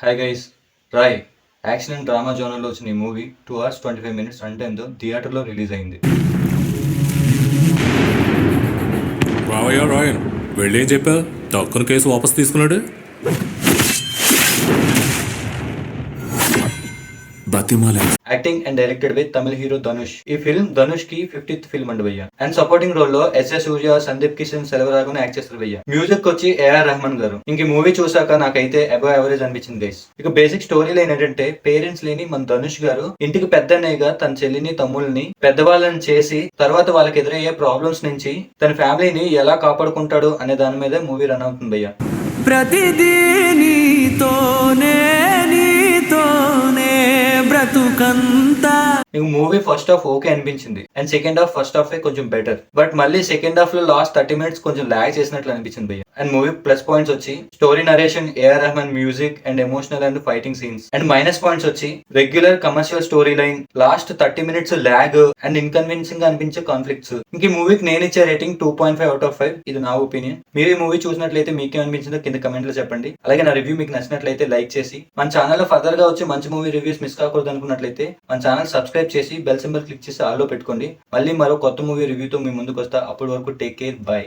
Hi guys. Raayan action and drama జోనర్లో వచ్చిన ఈ మూవీ 2 hours 25 minutes రన్ టైమ్తో థియేటర్లో రిలీజ్ అయింది. రావయ్యా రాయన్ వెళ్ళేం చెప్పా దక్కున కేసు వాపస్ తీసుకున్నాడు. బతిమాల యాక్టింగ్ అండ్ డైరెక్టెడ్ బై తమిళ హీరో ధనుష్. ఈ ఫిల్మ్ ధనుష్ కి 50th ఫిల్మ్ అండి భయ్య. అండ్ సపోర్టింగ్ రోల్ లో ఎస్ఎస్ సూర్య, సందీప్ కిషన్, సెల్వరాఘవన్ యాక్ట్ చేస్తారు భయ్య. మ్యూజిక్ వచ్చి ఏఆర్ రెహమాన్ గారు. ఇంక మూవీ చూసాక నాకైతే అబవ్ యావరేజ్ అనిపించింది గైస్. ఇక బేసిక్ స్టోరీ లైన్ ఏంటంటే, పేరెంట్స్ లేని మన ధనుష్ గారు ఇంటికి పెద్దన్నయ్యగా తన చెల్లిని, తమ్ముల్ని పెద్దవాళ్ళని చేసి తర్వాత వాళ్ళకి ఎదురయ్యే ప్రాబ్లమ్స్ నుంచి తన ఫ్యామిలీని ఎలా కాపాడుకుంటాడు అనే దాని మీద మూవీ రన్ అవుతుంది భయ్య. ప్రతిదీ నీతోనే బ్రతుకంతా. మీకు మూవీ ఫస్ట్ హాఫ్ ఓకే అనిపించింది and second half first half కొంచెం బెటర్. బట్ మళ్ళీ సెకండ్ హాఫ్ లో లాస్ట్ 30 minutes కొంచెం లాగ్ చేసినట్లు అనిపించింది భయ్య. అండ్ మూవీ ప్లస్ పాయింట్స్ వచ్చి story narration, AR Rahman music and emotional and fighting scenes. And minus points వచ్చి regular commercial story line, last 30 minutes lag and inconvenience గా అనిపించే కాన్ఫ్లిక్ట్స్. ఇంక ఈ మూవీకి నేను ఇచ్చే రేటింగ్ 2.5 out of 5. ఇది నా ఒపీనియన్. మీరు ఈ మూవీ చూసినట్లయితే మీకేం అనిపించిందో కింద కమెంట్ లో చెప్పండి. అలాగే నా రివ్యూ మీకు నచ్చినట్లయితే లైక్ చేసి, మన ఛానల్ లో ఫర్దర్ గా వచ్చి మంచి మూవీ రివ్యూస్ మిస్ కాకూడదు అనుకున్నట్లయితే మన ఛానల్ సబ్స్క్రైబ్ చేసి బెల్ సింబల్ క్లిక్ చేసి ఆల్లో పెట్టుకోండి. మళ్ళీ మరో కొత్త మూవీ రివ్యూతో మీ ముందుకు వస్తా. అప్పటి వరకు టేక్ కేర్, బాయ్.